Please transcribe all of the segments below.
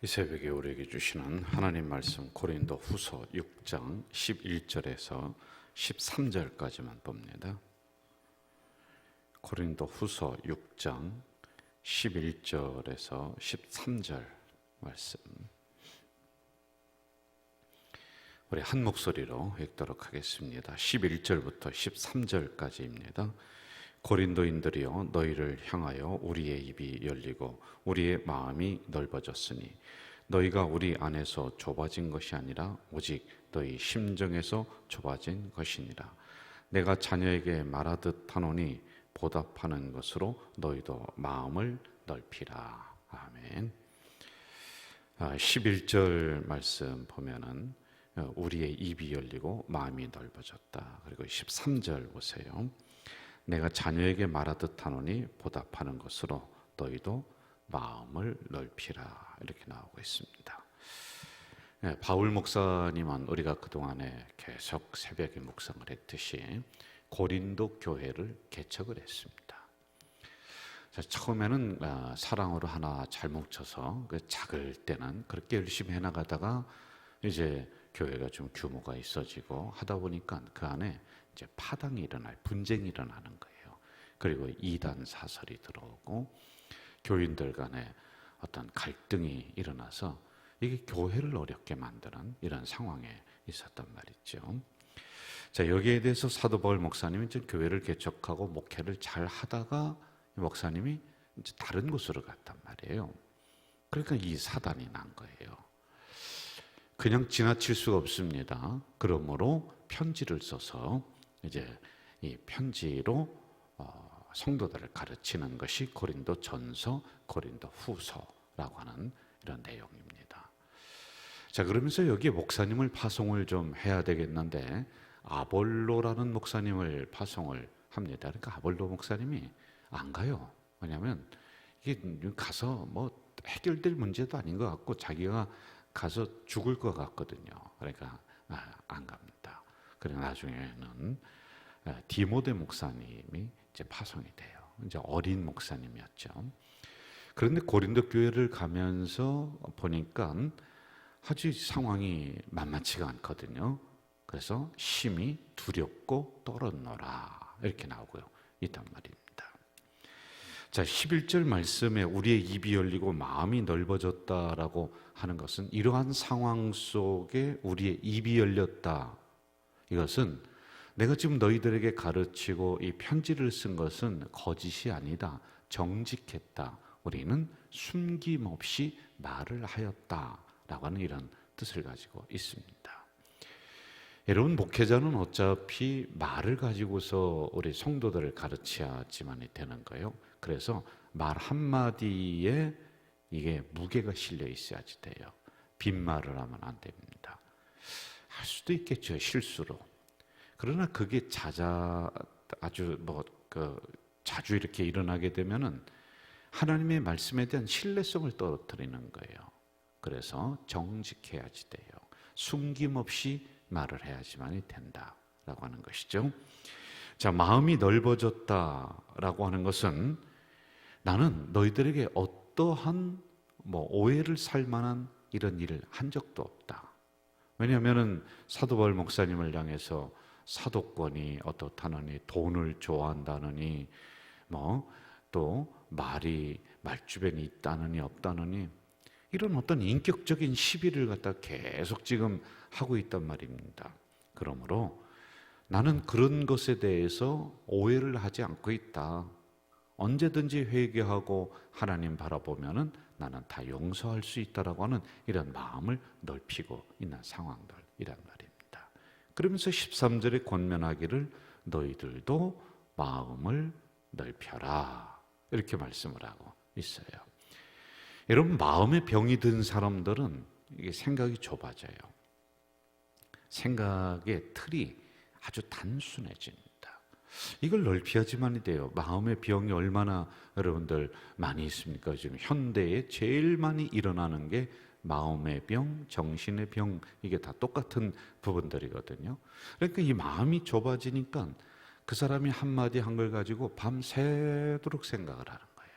이 새벽에 우리에게 주시는 하나님 말씀 고린도 후서 6장 11절에서 13절까지만 봅니다. 고린도 후서 6장 11절에서 13절 말씀, 우리 한 목소리로 읽도록 하겠습니다. 11절부터 13절까지입니다. 고린도인들이여, 너희를 향하여 우리의 입이 열리고 우리의 마음이 넓어졌으니 너희가 우리 안에서 좁아진 것이 아니라 오직 너희 심정에서 좁아진 것이니라. 내가 자녀에게 말하듯 하노니 보답하는 것으로 너희도 마음을 넓히라. 아멘. 11절 말씀 보면은 우리의 입이 열리고 마음이 넓어졌다. 그리고 13절 보세요. 내가 자녀에게 말하듯 하노니 보답하는 것으로 너희도 마음을 넓히라. 이렇게 나오고 있습니다. 바울 목사님은 우리가 그동안에 계속 새벽에 묵상을 했듯이 고린도 교회를 개척을 했습니다. 처음에는 사랑으로 하나 잘 뭉쳐서 작을 때는 그렇게 열심히 해나가다가 이제 교회가 좀 규모가 있어지고 하다 보니까 그 안에 이제 파당이 일어날, 분쟁이 일어나는 거예요. 그리고 이단 사설이 들어오고 교인들 간에 어떤 갈등이 일어나서 이게 교회를 어렵게 만드는 이런 상황에 있었단 말이죠. 자, 여기에 대해서 사도 바울 목사님이 이제 교회를 개척하고 목회를 잘 하다가 목사님이 이제 다른 곳으로 갔단 말이에요. 그러니까 이 사단이 난 거예요. 그냥 지나칠 수가 없습니다. 그러므로 편지를 써서 이제 이 편지로 성도들을 가르치는 것이 고린도 전서, 고린도 후서라고 하는 이런 내용입니다. 자, 그러면서 여기에 목사님을 파송을 좀 해야 되겠는데 아볼로라는 목사님을 파송을 합니다. 그러니까 아볼로 목사님이 안 가요. 왜냐하면 이게 가서 뭐 해결될 문제도 아닌 것 같고 자기가 가서 죽을 것 같거든요. 그러니까 안 갑니다. 그래 나중에는 디모데 목사님이 이제 파송이 돼요. 이제 어린 목사님이었죠. 그런데 고린도 교회를 가면서 보니까 아주 상황이 만만치가 않거든요. 그래서 심히 두렵고 떨었노라 이렇게 나오고요. 있단 말입니다. 자, 11절 말씀에 우리의 입이 열리고 마음이 넓어졌다라고 하는 것은 이러한 상황 속에 우리의 입이 열렸다. 이것은 내가 지금 너희들에게 가르치고 이 편지를 쓴 것은 거짓이 아니다. 정직했다. 우리는 숨김없이 말을 하였다라고 하는 이런 뜻을 가지고 있습니다. 여러분, 목회자는 어차피 말을 가지고서 우리 성도들을 가르쳐야지만이 되는 거예요. 그래서 말 한마디에 이게 무게가 실려 있어야지 돼요. 빈말을 하면 안 됩니다. 할 수도 있겠죠, 실수로. 그러나 그게 아주 자주 이렇게 일어나게 되면은 하나님의 말씀에 대한 신뢰성을 떨어뜨리는 거예요. 그래서 정직해야지 돼요. 숨김없이 말을 해야지만이 된다라고 하는 것이죠. 자, 마음이 넓어졌다라고 하는 것은 나는 너희들에게 어떠한 오해를 살 만한 이런 일을 한 적도 없다. 왜냐하면은 사도 바울 목사님을 향해서 사도권이 어떻다느니, 돈을 좋아한다느니, 또 말주변이 있다느니 없다느니 이런 어떤 인격적인 시비를 갖다 계속 지금 하고 있단 말입니다. 그러므로 나는 그런 것에 대해서 오해를 하지 않고 있다. 언제든지 회개하고 하나님 바라보면은 나는 다 용서할 수 있다라고 하는 이런 마음을 넓히고 있는 상황들이란 말입니다. 그러면서 13절에 권면하기를 너희들도 마음을 넓혀라 이렇게 말씀을 하고 있어요. 여러분, 마음에 병이 든 사람들은 이게 생각이 좁아져요. 생각의 틀이 아주 단순해집니다. 이걸 넓혀야지만이 돼요. 마음의 병이 얼마나 여러분들 많이 있습니까? 지금 현대에 제일 많이 일어나는 게 마음의 병, 정신의 병, 이게 다 똑같은 부분들이거든요. 그러니까 이 마음이 좁아지니까 그 사람이 한마디 한 걸 가지고 밤새도록 생각을 하는 거예요.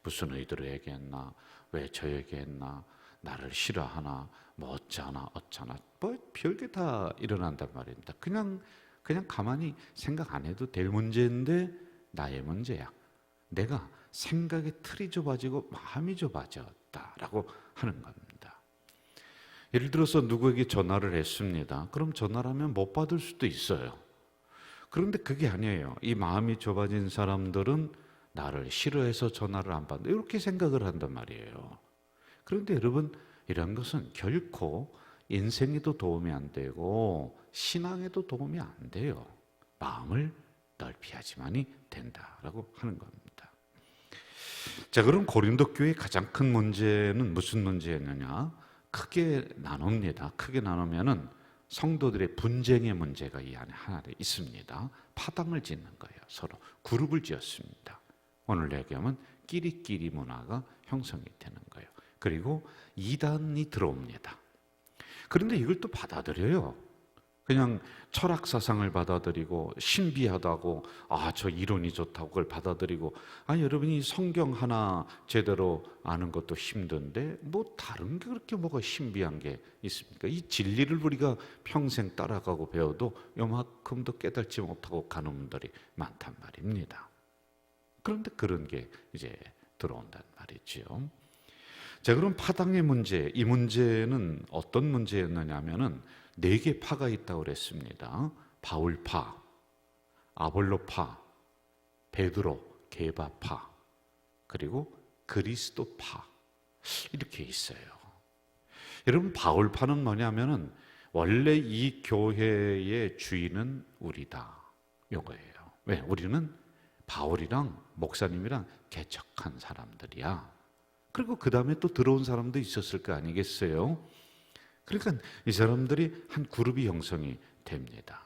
무슨 의도로 얘기했나? 왜 저 얘기했나? 나를 싫어하나, 뭐 어쩌나 뭐 별게 다 일어난단 말입니다. 그냥 가만히 생각 안 해도 될 문제인데 나의 문제야. 내가 생각의 틀이 좁아지고 마음이 좁아졌다라고 하는 겁니다. 예를 들어서 누구에게 전화를 했습니다. 그럼 전화를 하면 못 받을 수도 있어요. 그런데 그게 아니에요. 이 마음이 좁아진 사람들은 나를 싫어해서 전화를 안 받는다, 이렇게 생각을 한단 말이에요. 그런데 여러분, 이런 것은 결코 인생에도 도움이 안 되고 신앙에도 도움이 안 돼요. 마음을 넓히 하지만이 된다라고 하는 겁니다. 자, 그럼 고린도 교회의 가장 큰 문제는 무슨 문제였느냐? 크게 나눕니다. 크게 나누면은 성도들의 분쟁의 문제가 이 안에 하나 있습니다. 파당을 짓는 거예요. 서로 그룹을 지었습니다. 오늘 얘기하면 끼리끼리 문화가 형성이 되는 거예요. 그리고 이단이 들어옵니다. 그런데 이걸 또 받아들여요. 그냥 철학 사상을 받아들이고 신비하다고, 저 이론이 좋다고 그걸 받아들이고, 여러분이 성경 하나 제대로 아는 것도 힘든데 뭐 다른 게 그렇게 뭐가 신비한 게 있습니까? 이 진리를 우리가 평생 따라가고 배워도 요만큼도 깨닫지 못하고 가는 분들이 많단 말입니다. 그런데 그런 게 이제 들어온단 말이죠. 자, 그럼 파당의 문제, 이 문제는 어떤 문제였느냐 하면은 4개 파가 있다고 그랬습니다. 바울파, 아볼로파, 베드로, 게바파, 그리고 그리스도파, 이렇게 있어요. 여러분, 바울파는 뭐냐면은 원래 이 교회의 주인은 우리다, 이거예요. 왜? 우리는 바울이랑 목사님이랑 개척한 사람들이야. 그리고 그 다음에 또 들어온 사람도 있었을 거 아니겠어요? 그러니까 이 사람들이 한 그룹이 형성이 됩니다.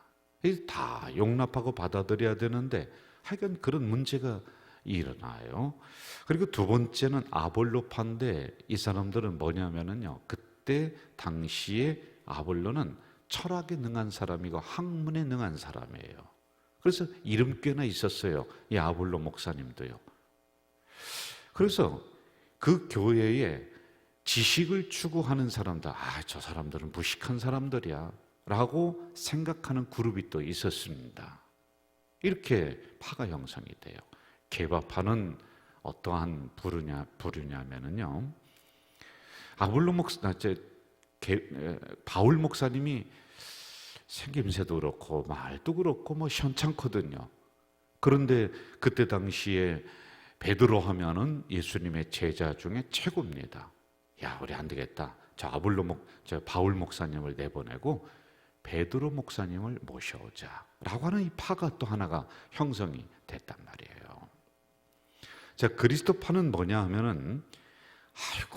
다 용납하고 받아들여야 되는데 하여간 그런 문제가 일어나요. 그리고 두 번째는 아볼로파인데, 이 사람들은 뭐냐면은요, 그때 당시에 아볼로는 철학에 능한 사람이고 학문에 능한 사람이에요. 그래서 이름께나 있었어요. 이 아볼로 목사님도요. 그래서 그 교회에 지식을 추구하는 사람들, 저 사람들은 무식한 사람들이야 라고 생각하는 그룹이 또 있었습니다. 이렇게 파가 형성이 돼요. 게바파는 어떠한 부류냐면요, 아볼로 목사, 바울 목사님이 생김새도 그렇고 말도 그렇고 뭐 현찮거든요. 그런데 그때 당시에 베드로 하면은 예수님의 제자 중에 최고입니다. 야, 우리 안 되겠다. 저 바울 목사님을 내보내고 베드로 목사님을 모셔오자라고 하는 이 파가 또 하나가 형성이 됐단 말이에요. 자, 그리스도파는 뭐냐 하면은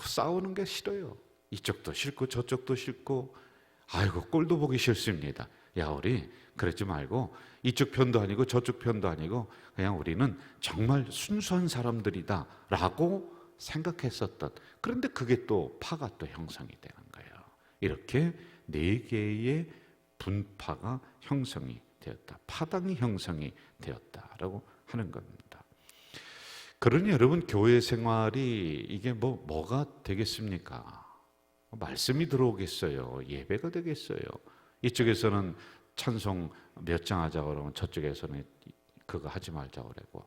싸우는 게 싫어요. 이쪽도 싫고 저쪽도 싫고, 꼴도 보기 싫습니다. 야, 우리 그러지 말고 이쪽 편도 아니고 저쪽 편도 아니고 그냥 우리는 정말 순수한 사람들이다 라고 생각했었던, 그런데 그게 또 파가 또 형성이 되는 거예요. 이렇게 4개의 분파가 형성이 되었다, 파당이 형성이 되었다라고 하는 겁니다. 그러니 여러분, 교회 생활이 이게 뭐가 되겠습니까? 말씀이 들어오겠어요? 예배가 되겠어요? 이쪽에서는 찬송 몇 장 하자고 그러면 저쪽에서는 그거 하지 말자고 그러고,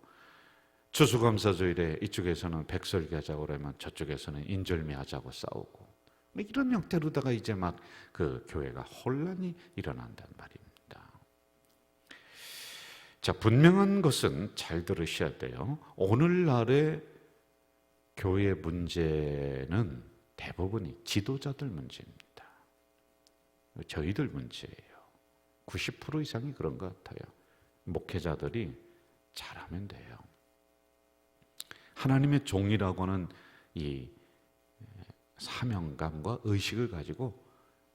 추수감사주일에 이쪽에서는 백설기 하자고 그러면 저쪽에서는 인절미 하자고 싸우고, 이런 형태로다가 이제 막 그 교회가 혼란이 일어난단 말입니다. 자, 분명한 것은 잘 들으셔야 돼요. 오늘날의 교회 문제는 대부분이 지도자들 문제입니다. 저희들 문제예요. 90% 이상이 그런 것 같아요. 목회자들이 잘하면 돼요. 하나님의 종이라고 하는 이 사명감과 의식을 가지고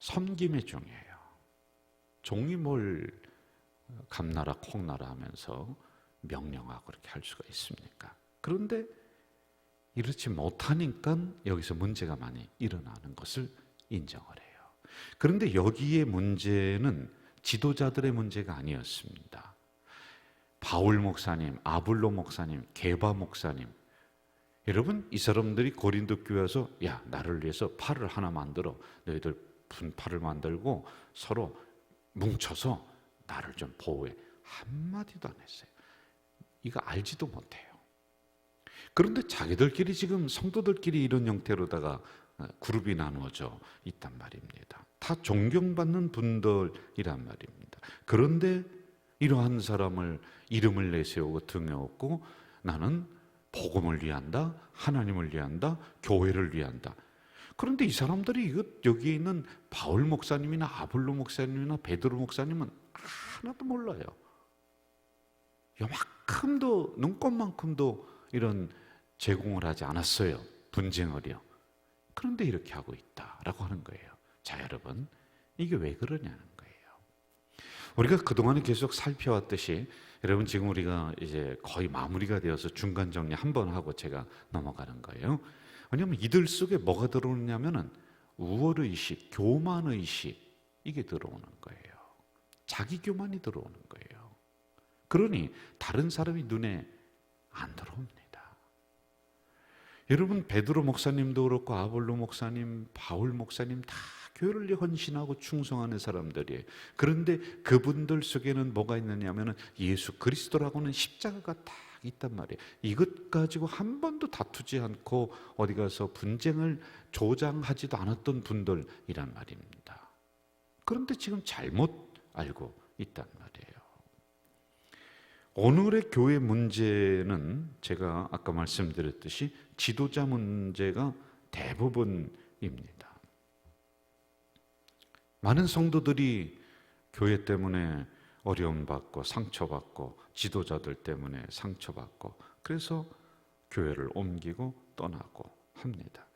섬김의 종이에요. 종이 뭘 감나라 콩나라 하면서 명령하고 그렇게 할 수가 있습니까? 그런데 이렇지 못하니까 여기서 문제가 많이 일어나는 것을 인정을 해요. 그런데 여기에 문제는 지도자들의 문제가 아니었습니다. 바울 목사님, 아볼로 목사님, 게바 목사님, 여러분, 이 사람들이 고린도 교회 와서 야, 나를 위해서 팔을 하나 만들어. 너희들 분팔을 만들고 서로 뭉쳐서 나를 좀 보호해. 한마디도 안 했어요. 이거 알지도 못해요. 그런데 자기들끼리 지금 성도들끼리 이런 형태로다가 그룹이 나누어져 있단 말입니다. 다 존경받는 분들이란 말입니다. 그런데 이러한 사람을 이름을 내세우고 등에 업고 나는 복음을 위한다, 하나님을 위한다, 교회를 위한다. 그런데 이 사람들이 여기에 있는 바울 목사님이나 아볼로 목사님이나 베드로 목사님은 하나도 몰라요. 요만큼도 눈꼽만큼도 이런 제공을 하지 않았어요. 분쟁을요. 그런데 이렇게 하고 있다라고 하는 거예요. 자, 여러분, 이게 왜 그러냐는 거예요. 우리가 그동안에 계속 살펴왔듯이 여러분, 지금 우리가 이제 거의 마무리가 되어서 중간 정리 한번 하고 제가 넘어가는 거예요. 왜냐하면 이들 속에 뭐가 들어오느냐면은 우월의식, 교만의식, 이게 들어오는 거예요. 자기 교만이 들어오는 거예요. 그러니 다른 사람이 눈에 안 들어옵니다. 여러분, 베드로 목사님도 그렇고 아볼로 목사님, 바울 목사님 다 교회를 헌신하고 충성하는 사람들이에요. 그런데 그분들 속에는 뭐가 있느냐면은 예수 그리스도라고는 십자가가 딱 있단 말이에요. 이것 가지고 한 번도 다투지 않고 어디 가서 분쟁을 조장하지도 않았던 분들이란 말입니다. 그런데 지금 잘못 알고 있단 말이에요. 오늘의 교회 문제는 제가 아까 말씀드렸듯이 지도자 문제가 대부분입니다. 많은 성도들이 교회 때문에 어려움받고 상처받고 지도자들 때문에 상처받고 그래서 교회를 옮기고 떠나고 합니다.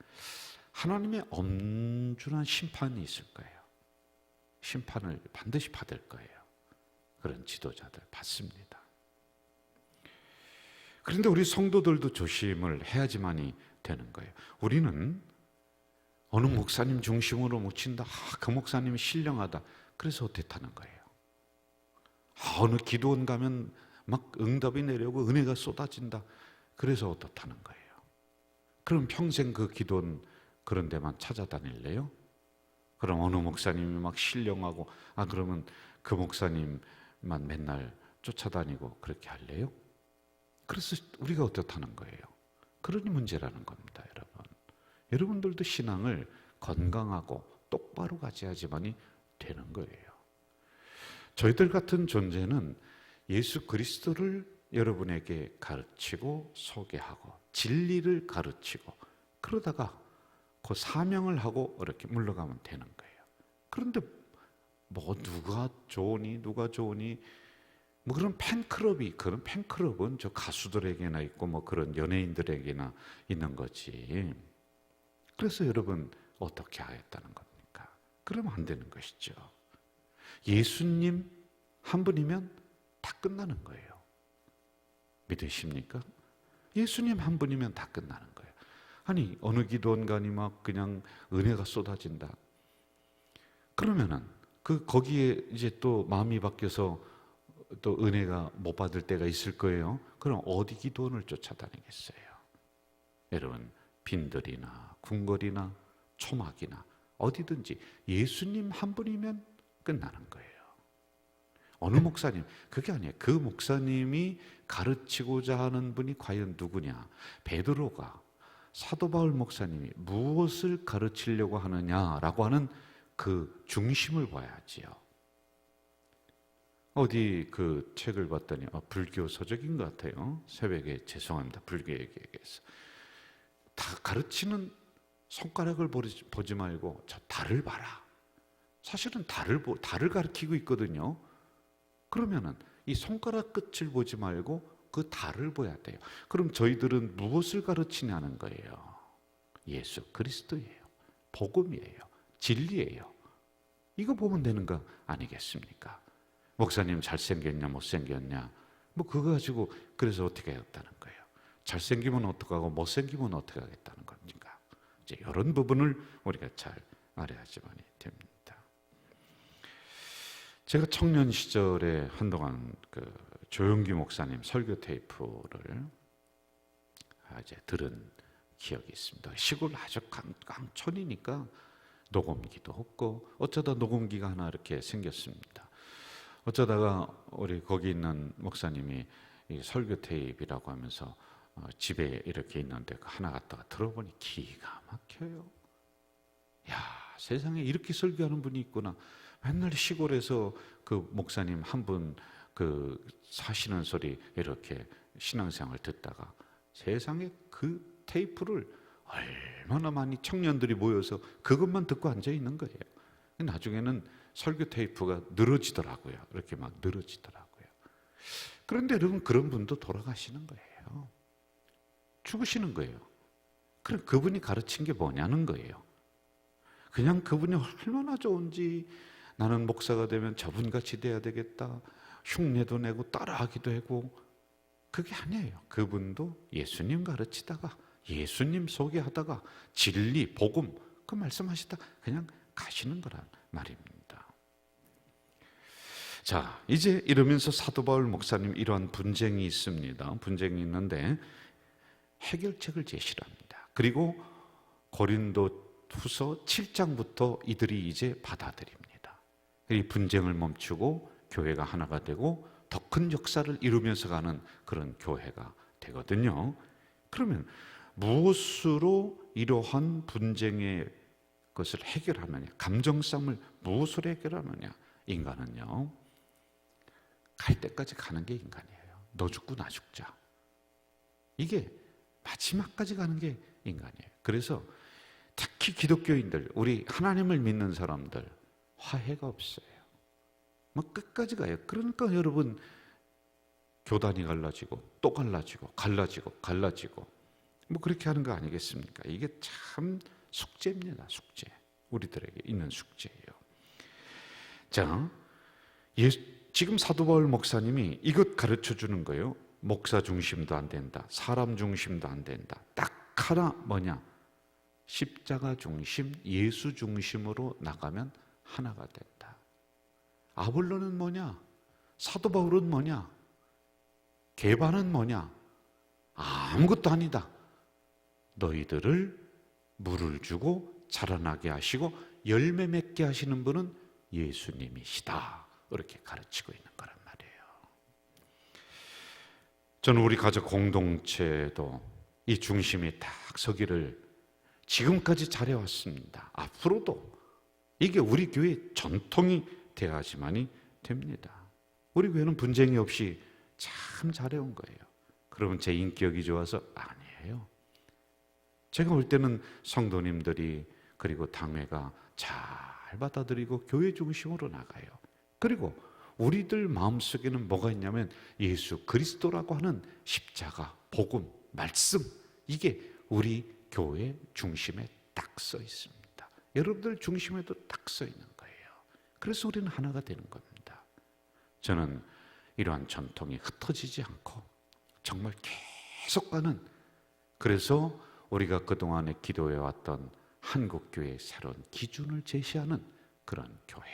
하나님의 엄중한 심판이 있을 거예요. 심판을 반드시 받을 거예요. 그런 지도자들 받습니다. 그런데 우리 성도들도 조심을 해야지만이 되는 거예요. 우리는 어느 목사님 중심으로 묻힌다. 그 목사님이 신령하다. 그래서 어떻다는 거예요. 어느 기도원 가면 막 응답이 내려오고 은혜가 쏟아진다. 그래서 어떻다는 거예요. 그럼 평생 그 기도원 그런 데만 찾아다닐래요? 그럼 어느 목사님이 막 신령하고 그러면 그 목사님만 맨날 쫓아다니고 그렇게 할래요? 그래서 우리가 어떻다는 거예요. 그러니 문제라는 겁니다, 여러분. 여러분들도 신앙을 건강하고 똑바로 가져야지만이 되는 거예요. 저희들 같은 존재는 예수 그리스도를 여러분에게 가르치고 소개하고 진리를 가르치고 그러다가 그 사명을 하고 이렇게 물러가면 되는 거예요. 그런데 뭐 누가 좋으니 뭐 그런 그런 팬클럽은 저 가수들에게나 있고 뭐 그런 연예인들에게나 있는 거지. 그래서 여러분 어떻게 하겠다는 겁니까? 그러면 안 되는 것이죠. 예수님 한 분이면 다 끝나는 거예요. 믿으십니까? 예수님 한 분이면 다 끝나는 거예요. 아니 어느 기도원간이 막 그냥 은혜가 쏟아진다. 그러면은 거기에 이제 또 마음이 바뀌어서 또 은혜가 못 받을 때가 있을 거예요. 그럼 어디 기도원을 쫓아다니겠어요? 여러분 빈들이나 궁궐이나 초막이나 어디든지 예수님 한 분이면 끝나는 거예요. 어느 목사님, 그게 아니에요. 그 목사님이 가르치고자 하는 분이 과연 누구냐? 베드로가 사도 바울 목사님이 무엇을 가르치려고 하느냐라고 하는 그 중심을 봐야지요. 어디 그 책을 봤더니 불교 서적인 것 같아요. 새벽에 죄송합니다. 불교 얘기해서 다 가르치는 손가락을 보지 말고 저 달을 봐라. 사실은 달을 가리키고 있거든요. 그러면은 이 손가락 끝을 보지 말고 그 달을 봐야 돼요. 그럼 저희들은 무엇을 가르치냐는 거예요. 예수 그리스도예요. 복음이에요. 진리예요. 이거 보면 되는 거 아니겠습니까? 목사님 잘생겼냐 못생겼냐 뭐 그거 가지고 그래서 어떻게 하겠다는 거예요. 잘생기면 어떡하고 못생기면 어떻게 하겠다는 겁니까? 이제 이런 부분을 우리가 잘 알아야지만이 됩니다. 제가 청년 시절에 한동안 조영기 목사님 설교 테이프를 이제 들은 기억이 있습니다. 시골 아주 깡촌이니까 녹음기도 없고 어쩌다 녹음기가 하나 이렇게 생겼습니다. 어쩌다가 우리 거기 있는 목사님이 이 설교 테이프라고 하면서 집에 이렇게 있는데 하나 갖다가 들어보니 기가 막혀요. 야, 세상에 이렇게 설교하는 분이 있구나. 맨날 시골에서 그 목사님 한 분 그 사시는 소리 이렇게 신앙생활 듣다가 세상에 그 테이프를 얼마나 많이 청년들이 모여서 그것만 듣고 앉아 있는 거예요. 나중에는 설교 테이프가 늘어지더라고요. 이렇게 막 늘어지더라고요. 그런데 여러분, 그런 분도 돌아가시는 거예요. 죽으시는 거예요. 그럼 그분이 가르친 게 뭐냐는 거예요. 그냥 그분이 얼마나 좋은지 나는 목사가 되면 저분같이 돼야 되겠다, 흉내도 내고 따라하기도 하고, 그게 아니에요. 그분도 예수님 가르치다가 예수님 소개하다가 진리, 복음 그 말씀하시다 그냥 가시는 거란 말입니다. 자, 이제 이러면서 사도 바울 목사님 이러한 분쟁이 있습니다. 분쟁이 있는데 해결책을 제시를 합니다. 그리고 고린도 후서 7장부터 이들이 이제 받아들입니다. 이 분쟁을 멈추고 교회가 하나가 되고 더 큰 역사를 이루면서 가는 그런 교회가 되거든요. 그러면 무엇으로 이러한 분쟁의 것을 해결하느냐, 감정싸움을 무엇으로 해결하느냐? 인간은요, 갈 때까지 가는 게 인간이에요. 너 죽고 나 죽자. 이게 마지막까지 가는 게 인간이에요. 그래서 특히 기독교인들, 우리 하나님을 믿는 사람들 화해가 없어요. 뭐 끝까지 가요. 그러니까 여러분, 교단이 갈라지고 또 갈라지고 뭐 그렇게 하는 거 아니겠습니까? 이게 참 숙제입니다. 숙제. 우리들에게 있는 숙제예요. 자, 지금 사도 바울 목사님이 이것 가르쳐 주는 거예요. 목사 중심도 안 된다. 사람 중심도 안 된다. 딱 하나 뭐냐? 십자가 중심, 예수 중심으로 나가면 하나가 된다. 아볼로는 뭐냐? 사도 바울은 뭐냐? 게바는 뭐냐? 아무것도 아니다. 너희들을 물을 주고 자라나게 하시고 열매 맺게 하시는 분은 예수님이시다. 이렇게 가르치고 있는 거란 말이에요. 저는 우리 가족 공동체도 이 중심에 딱 서기를 지금까지 잘해왔습니다. 앞으로도 이게 우리 교회의 전통이 되어야지만이 됩니다. 우리 교회는 분쟁이 없이 참 잘해온 거예요. 그러면 제 인격이 좋아서 아니에요. 제가 올 때는 성도님들이 그리고 당회가 잘 받아들이고 교회 중심으로 나가요. 그리고 우리들 마음속에는 뭐가 있냐면 예수 그리스도라고 하는 십자가, 복음, 말씀, 이게 우리 교회 중심에 딱 써 있습니다. 여러분들 중심에도 딱 써 있는 거예요. 그래서 우리는 하나가 되는 겁니다. 저는 이러한 전통이 흩어지지 않고 정말 계속 가는, 그래서 우리가 그동안에 기도해왔던 한국교회의 새로운 기준을 제시하는 그런 교회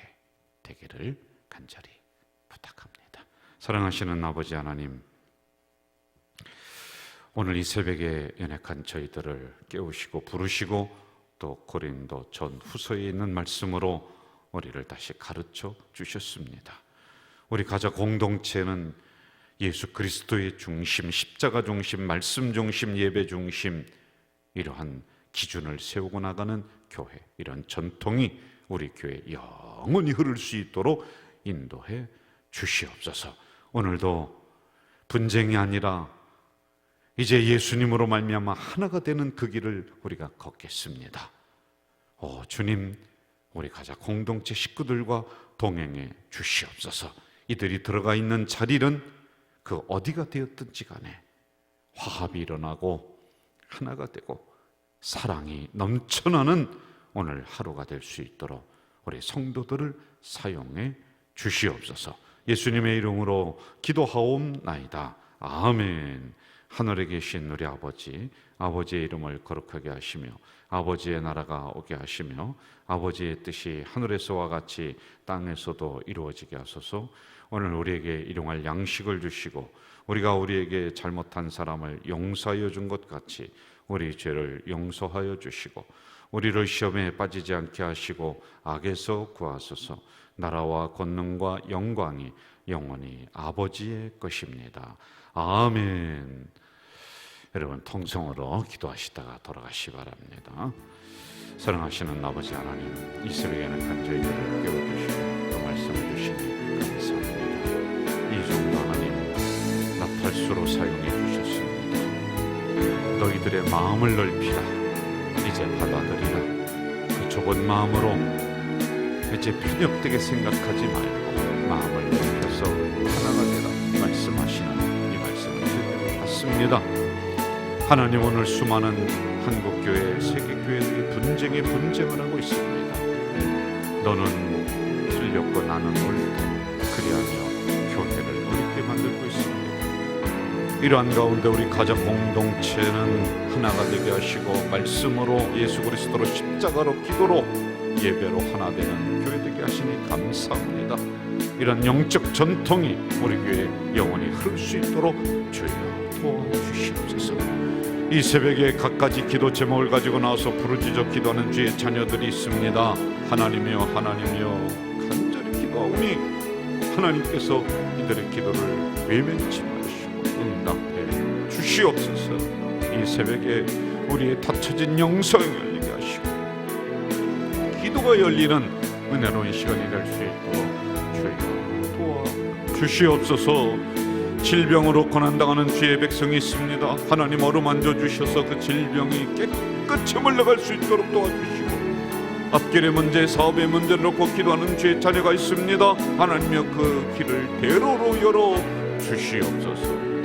되기를 간절히 부탁합니다. 사랑하시는 아버지 하나님, 오늘 이 새벽에 연약한 저희들을 깨우시고 부르시고 또 고린도 전 후서에 있는 말씀으로 우리를 다시 가르쳐 주셨습니다. 우리 가족 공동체는 예수 그리스도의 중심, 십자가 중심, 말씀 중심, 예배 중심, 이러한 기준을 세우고 나가는 교회, 이런 전통이 우리 교회에 영원히 흐를 수 있도록 인도해 주시옵소서. 오늘도 분쟁이 아니라 이제 예수님으로 말미암아 하나가 되는 그 길을 우리가 걷겠습니다. 오 주님, 우리 가족 공동체 식구들과 동행해 주시옵소서. 이들이 들어가 있는 자리는 그 어디가 되었든지 간에 화합이 일어나고 하나가 되고 사랑이 넘쳐나는 오늘 하루가 될 수 있도록 우리 성도들을 사용해 주시옵소서. 예수님의 이름으로 기도하옵나이다. 아멘. 하늘에 계신 우리 아버지, 아버지의 이름을 거룩하게 하시며 아버지의 나라가 오게 하시며 아버지의 뜻이 하늘에서와 같이 땅에서도 이루어지게 하소서. 오늘 우리에게 일용할 양식을 주시고 우리가 우리에게 잘못한 사람을 용서하여 준 것 같이 우리 죄를 용서하여 주시고 우리를 시험에 빠지지 않게 하시고 악에서 구하소서. 나라와 권능과 영광이 영원히 아버지의 것입니다. 아멘. 여러분 통성으로 기도하시다가 돌아가시기 바랍니다. 사랑하시는 아버지 하나님, 이 새벽에는 간절히 저를 깨워주시고 또 말씀해 주시니 감사합니다. 이 정도 하나님 나팔수로 사용해 주셨습니다. 너희들의 마음을 넓히라. 이제 받아들이라. 그 좁은 마음으로 이제 편협되게 생각하지 말고 마음을 넓혀서 하나가 되라 말씀하시는 이 말씀을 제대로 받습니다. 하나님, 오늘 수많은 한국교회, 세계교회들이 분쟁을 하고 있습니다. 너는 틀렸고 나는 옳다. 그리하며 교회를 어렵게 만들고 있습니다. 이러한 가운데 우리 가정 공동체는 하나가 되게 하시고 말씀으로 예수 그리스도로 십자가로 기도로 예배로 하나 되는 교회 되게 하시니 감사합니다. 이런 영적 전통이 우리 교회에 영원히 흐를 수 있도록 주여 도와주시옵소서. 이 새벽에 갖가지 기도 제목을 가지고 나와서 부르짖어 기도하는 주의 자녀들이 있습니다. 하나님이여 간절히 기도하오니 하나님께서 이들의 기도를 외면치 마시고 응답해 주시옵소서. 이 새벽에 우리의 닫혀진 영성을 열리게 하시고 기도가 열리는 은혜로운 시간이 될 수 있도록 주여 도와주시옵소서. 질병으로 고난당하는 주의 백성이 있습니다. 하나님 어루만져 주셔서 그 질병이 깨끗이 물러갈 수 있도록 도와주시고 앞길의 문제, 사업의 문제를 놓고 기도하는 주의 자녀가 있습니다. 하나님여 그 길을 대로로 열어 주시옵소서.